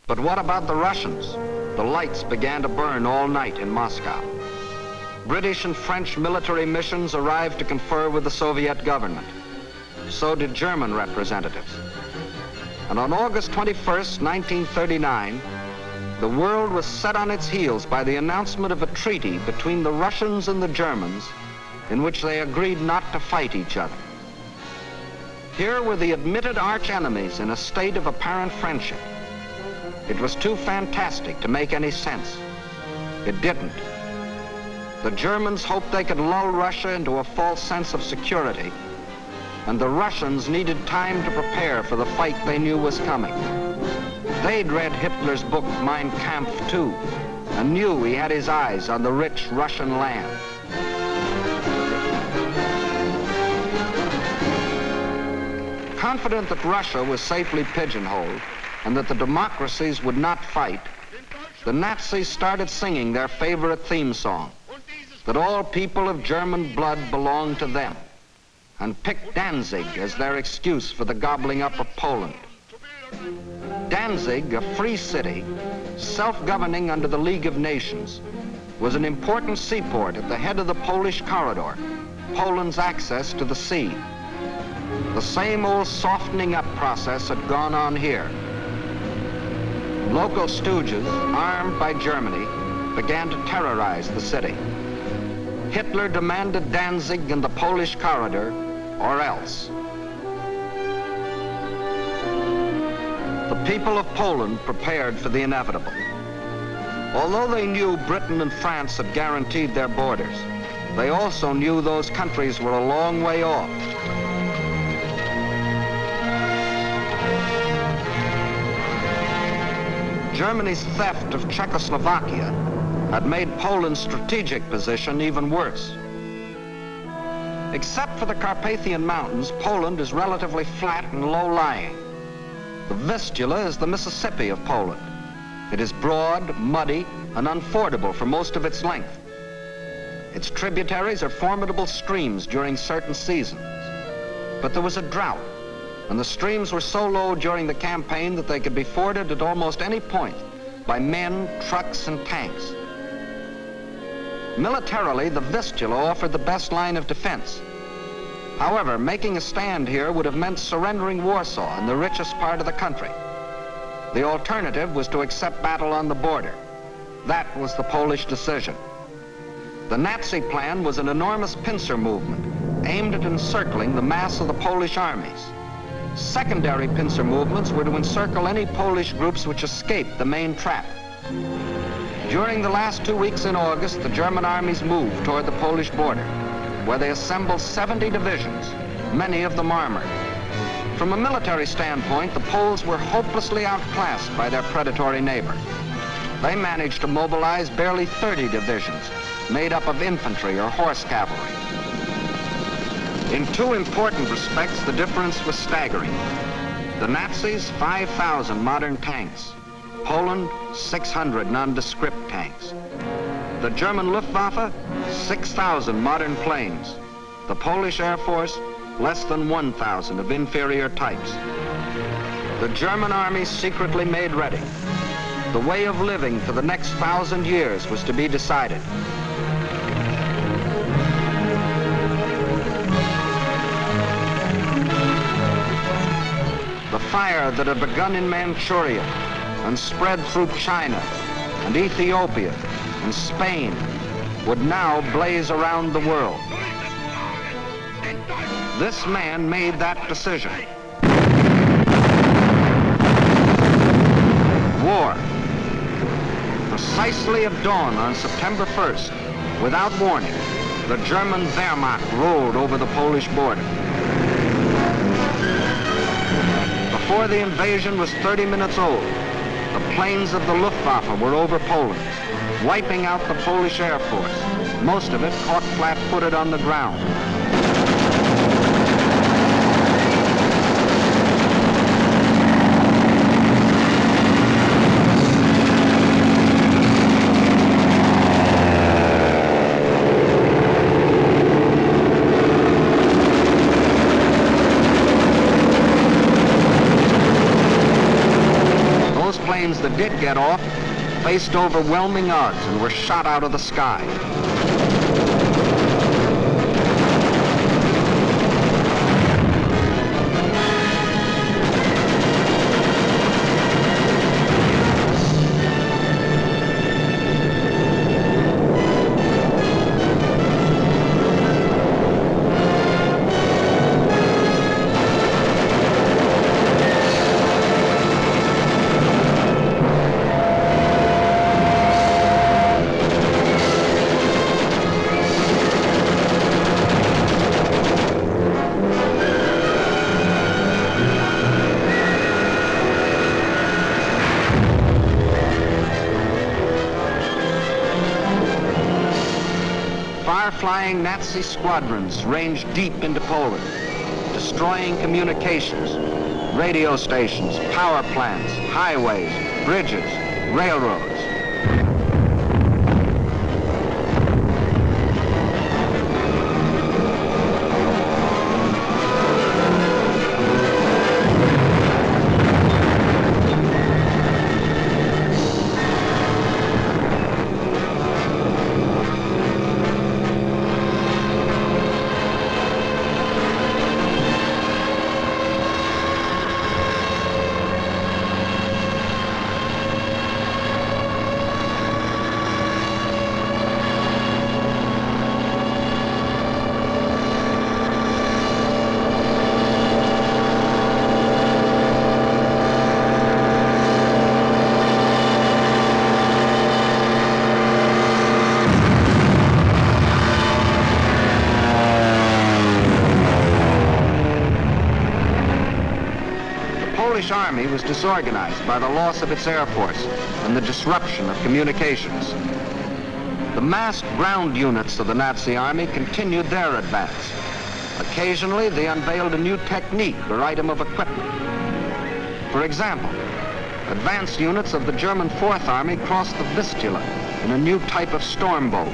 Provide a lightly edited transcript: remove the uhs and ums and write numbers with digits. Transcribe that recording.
But what about the Russians? The lights began to burn all night in Moscow. British and French military missions arrived to confer with the Soviet government. So did German representatives. And on August 21st, 1939, the world was set on its heels by the announcement of a treaty between the Russians and the Germans in which they agreed not to fight each other. Here were the admitted arch-enemies in a state of apparent friendship. It was too fantastic to make any sense. It didn't. The Germans hoped they could lull Russia into a false sense of security, and the Russians needed time to prepare for the fight they knew was coming. They'd read Hitler's book, Mein Kampf, too, and knew he had his eyes on the rich Russian land. Confident that Russia was safely pigeonholed and that the democracies would not fight, the Nazis started singing their favorite theme song, that all people of German blood belonged to them, and picked Danzig as their excuse for the gobbling up of Poland. Danzig, a free city, self-governing under the League of Nations, was an important seaport at the head of the Polish corridor, Poland's access to the sea. The same old softening up process had gone on here. Local stooges, armed by Germany, began to terrorize the city. Hitler demanded Danzig and the Polish corridor, or else. The people of Poland prepared for the inevitable. Although they knew Britain and France had guaranteed their borders, they also knew those countries were a long way off. Germany's theft of Czechoslovakia had made Poland's strategic position even worse. Except for the Carpathian Mountains, Poland is relatively flat and low-lying. The Vistula is the Mississippi of Poland. It is broad, muddy, and unfordable for most of its length. Its tributaries are formidable streams during certain seasons. But there was a drought, and the streams were so low during the campaign that they could be forded at almost any point by men, trucks, and tanks. Militarily, the Vistula offered the best line of defense. However, making a stand here would have meant surrendering Warsaw in the richest part of the country. The alternative was to accept battle on the border. That was the Polish decision. The Nazi plan was an enormous pincer movement aimed at encircling the mass of the Polish armies. Secondary pincer movements were to encircle any Polish groups which escaped the main trap. During the last 2 weeks in August, the German armies moved toward the Polish border, where they assembled 70 divisions, many of them armored. From a military standpoint, the Poles were hopelessly outclassed by their predatory neighbor. They managed to mobilize barely 30 divisions, made up of infantry or horse cavalry. In two important respects, the difference was staggering. The Nazis, 5,000 modern tanks. Poland, 600 nondescript tanks. The German Luftwaffe, 6,000 modern planes. The Polish Air Force, less than 1,000 of inferior types. The German army secretly made ready. The way of living for the next 1,000 years was to be decided. The fire that had begun in Manchuria and spread through China and Ethiopia and Spain would now blaze around the world. This man made that decision. War. Precisely at dawn on September 1st, without warning, the German Wehrmacht rolled over the Polish border. Before the invasion was 30 minutes old, the planes of the Luftwaffe were over Poland, wiping out the Polish Air Force, most of it caught flat-footed on the ground. That did get off faced overwhelming odds and were shot out of the sky. Flying Nazi squadrons ranged deep into Poland, destroying communications, radio stations, power plants, highways, bridges, railroads. The Polish army was disorganized by the loss of its air force and the disruption of communications. The massed ground units of the Nazi army continued their advance. Occasionally, they unveiled a new technique or item of equipment. For example, advance units of the German Fourth Army crossed the Vistula in a new type of storm boat.